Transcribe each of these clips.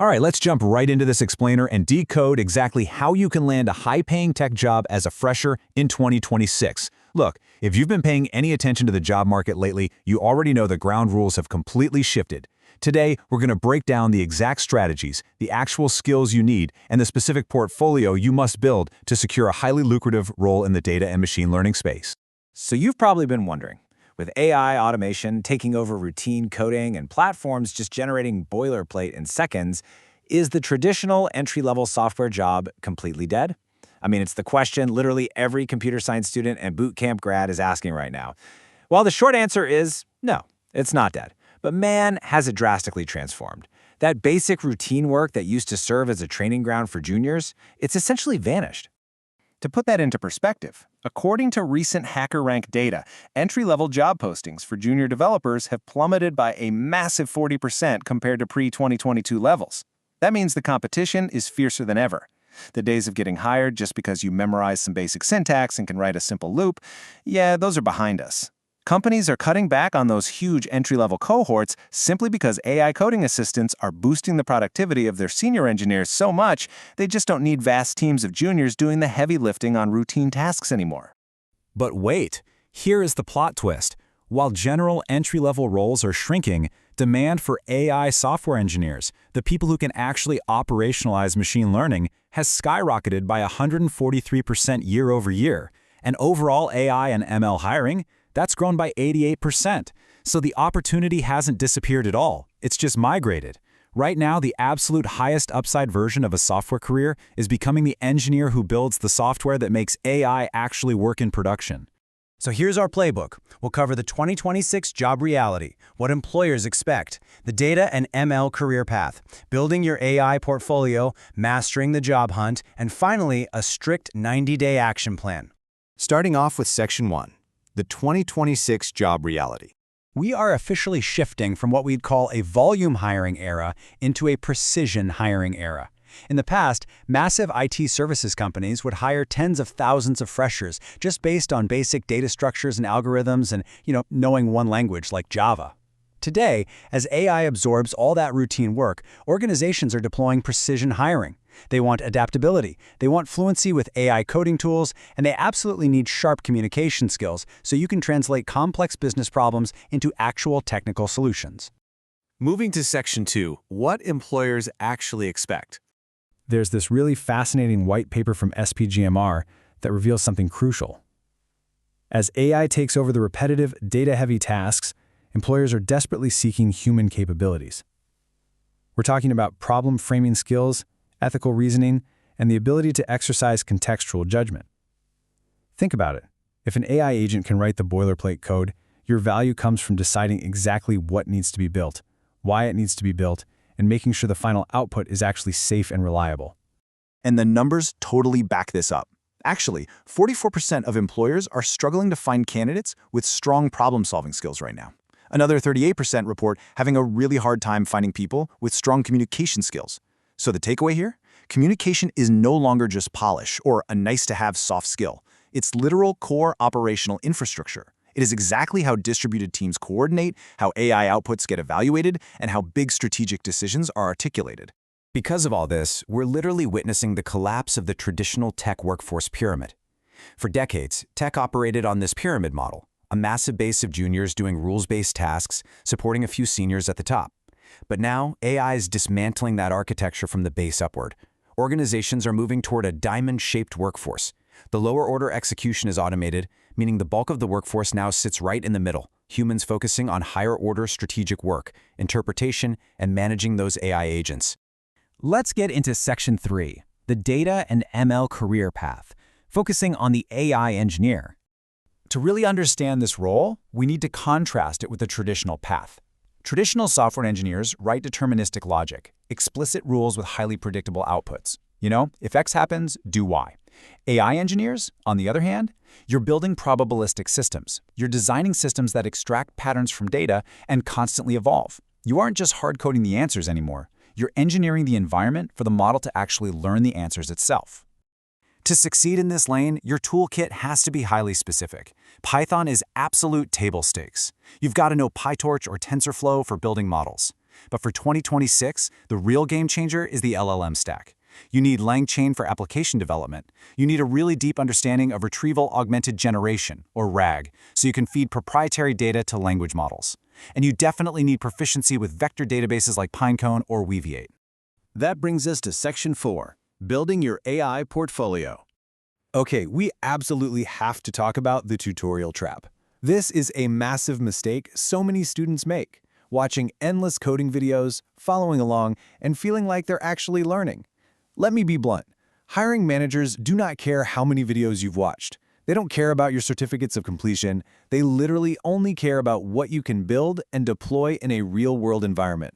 All right, let's jump right into this explainer and decode exactly how you can land a high-paying tech job as a fresher in 2026. Look, if you've been paying any attention to the job market lately, you already know the ground rules have completely shifted. Today, we're going to break down the exact strategies, the actual skills you need, and the specific portfolio you must build to secure a highly lucrative role in the data and machine learning space. So you've probably been wondering, with AI automation taking over routine coding and platforms just generating boilerplate in seconds, is the traditional entry-level software job completely dead? I mean, it's the question literally every computer science student and bootcamp grad is asking right now. Well, the short answer is no, it's not dead. But man, has it drastically transformed. That basic routine work that used to serve as a training ground for juniors, it's essentially vanished. To put that into perspective, according to recent HackerRank data, entry-level job postings for junior developers have plummeted by a massive 40% compared to pre-2022 levels. That means the competition is fiercer than ever. The days of getting hired just because you memorize some basic syntax and can write a simple loop, yeah, those are behind us. Companies are cutting back on those huge entry-level cohorts simply because AI coding assistants are boosting the productivity of their senior engineers so much, they just don't need vast teams of juniors doing the heavy lifting on routine tasks anymore. But wait, here is the plot twist. While general entry-level roles are shrinking, demand for AI software engineers, the people who can actually operationalize machine learning, has skyrocketed by 143% year over year. And overall AI and ML hiring, that's grown by 88%. So the opportunity hasn't disappeared at all. It's just migrated. Right now, the absolute highest upside version of a software career is becoming the engineer who builds the software that makes AI actually work in production. So here's our playbook. We'll cover the 2026 job reality, what employers expect, the data and ML career path, building your AI portfolio, mastering the job hunt, and finally, a strict 90-day action plan. Starting off with Section 1. The 2026 job reality. We are officially shifting from what we'd call a volume hiring era into a precision hiring era. In the past, massive IT services companies would hire tens of thousands of freshers just based on basic data structures and algorithms and, knowing one language like Java. Today, as AI absorbs all that routine work, organizations are deploying precision hiring. They want adaptability, they want fluency with AI coding tools, and they absolutely need sharp communication skills so you can translate complex business problems into actual technical solutions. Moving to Section 2, what employers actually expect. There's this really fascinating white paper from SPGMR that reveals something crucial. As AI takes over the repetitive, data-heavy tasks, employers are desperately seeking human capabilities. We're talking about problem framing skills, ethical reasoning, and the ability to exercise contextual judgment. Think about it. If an AI agent can write the boilerplate code, your value comes from deciding exactly what needs to be built, why it needs to be built, and making sure the final output is actually safe and reliable. And the numbers totally back this up. Actually, 44% of employers are struggling to find candidates with strong problem-solving skills right now. Another 38% report having a really hard time finding people with strong communication skills. So the takeaway here? Communication is no longer just polish or a nice-to-have soft skill. It's literal core operational infrastructure. It is exactly how distributed teams coordinate, how AI outputs get evaluated, and how big strategic decisions are articulated. Because of all this, we're literally witnessing the collapse of the traditional tech workforce pyramid. For decades, tech operated on this pyramid model, a massive base of juniors doing rules-based tasks, supporting a few seniors at the top. But now, AI is dismantling that architecture from the base upward. Organizations are moving toward a diamond-shaped workforce. The lower-order execution is automated, meaning the bulk of the workforce now sits right in the middle, humans focusing on higher-order strategic work, interpretation, and managing those AI agents. Let's get into Section 3, the data and ML career path, focusing on the AI engineer. To really understand this role, we need to contrast it with the traditional path. Traditional software engineers write deterministic logic, explicit rules with highly predictable outputs. If X happens, do Y. AI engineers, on the other hand, you're building probabilistic systems. You're designing systems that extract patterns from data and constantly evolve. You aren't just hard-coding the answers anymore. You're engineering the environment for the model to actually learn the answers itself. To succeed in this lane, your toolkit has to be highly specific. Python is absolute table stakes. You've got to know PyTorch or TensorFlow for building models. But for 2026, the real game changer is the LLM stack. You need LangChain for application development. You need a really deep understanding of retrieval augmented generation, or RAG, so you can feed proprietary data to language models. And you definitely need proficiency with vector databases like Pinecone or Weaviate. That brings us to Section 4, Building Your AI Portfolio. Okay, we absolutely have to talk about the tutorial trap. This is a massive mistake so many students make, watching endless coding videos, following along, and feeling like they're actually learning. Let me be blunt. Hiring managers do not care how many videos you've watched. They don't care about your certificates of completion. They literally only care about what you can build and deploy in a real-world environment.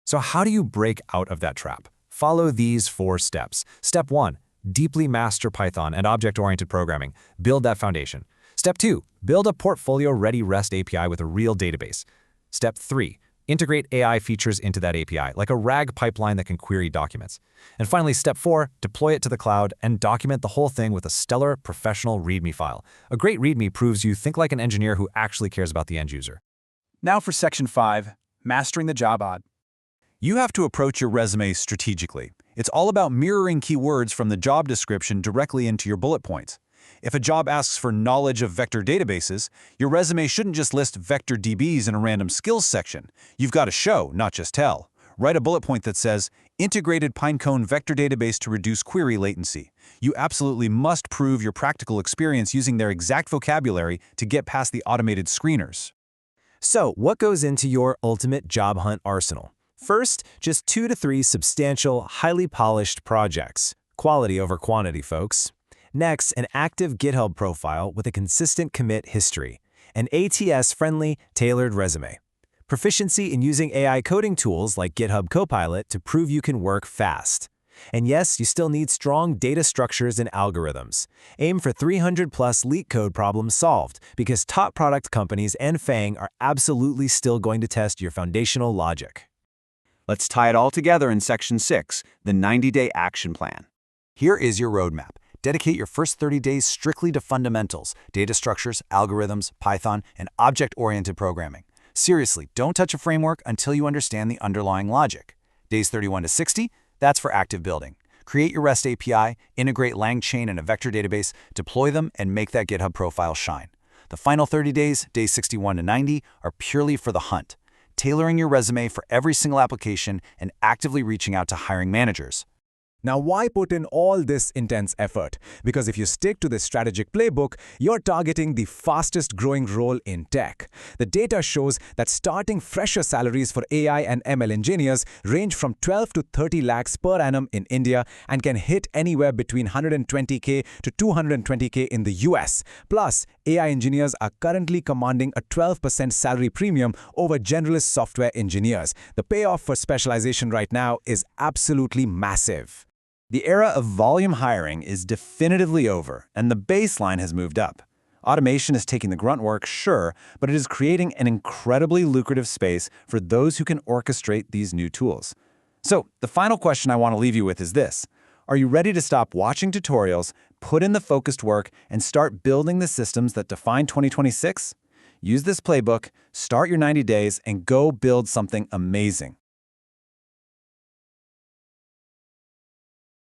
So how do you break out of that trap? Follow these 4 steps. Step 1, deeply master Python and object-oriented programming. Build that foundation. Step 2, build a portfolio-ready REST API with a real database. Step 3, integrate AI features into that API, like a RAG pipeline that can query documents. And finally, step 4, deploy it to the cloud and document the whole thing with a stellar, professional README file. A great README proves you think like an engineer who actually cares about the end user. Now for Section 5, Mastering the Job Ad. You have to approach your resume strategically. It's all about mirroring keywords from the job description directly into your bullet points. If a job asks for knowledge of vector databases, your resume shouldn't just list vector DBs in a random skills section. You've got to show, not just tell. Write a bullet point that says, integrated Pinecone vector database to reduce query latency. You absolutely must prove your practical experience using their exact vocabulary to get past the automated screeners. So, what goes into your ultimate job hunt arsenal? First, just 2 to 3 substantial, highly polished projects. Quality over quantity, folks. Next, an active GitHub profile with a consistent commit history. An ATS-friendly, tailored resume. Proficiency in using AI coding tools like GitHub Copilot to prove you can work fast. And yes, you still need strong data structures and algorithms. Aim for 300+ leak code problems solved, because top product companies and FANG are absolutely still going to test your foundational logic. Let's tie it all together in Section 6, the 90-day action plan. Here is your roadmap. Dedicate your first 30 days strictly to fundamentals, data structures, algorithms, Python, and object-oriented programming. Seriously, don't touch a framework until you understand the underlying logic. Days 31 to 60, that's for active building. Create your REST API, integrate LangChain and a vector database, deploy them, and make that GitHub profile shine. The final 30 days, days 61 to 90, are purely for the hunt, tailoring your resume for every single application and actively reaching out to hiring managers. Now, why put in all this intense effort? Because if you stick to this strategic playbook, you're targeting the fastest growing role in tech. The data shows that starting fresher salaries for AI and ML engineers range from 12 to 30 lakhs per annum in India and can hit anywhere between 120K to 220K in the US. Plus, AI engineers are currently commanding a 12% salary premium over generalist software engineers. The payoff for specialization right now is absolutely massive. The era of volume hiring is definitively over, and the baseline has moved up. Automation is taking the grunt work, sure, but it is creating an incredibly lucrative space for those who can orchestrate these new tools. So, the final question I want to leave you with is this. Are you ready to stop watching tutorials, put in the focused work, and start building the systems that define 2026? Use this playbook, start your 90 days, and go build something amazing.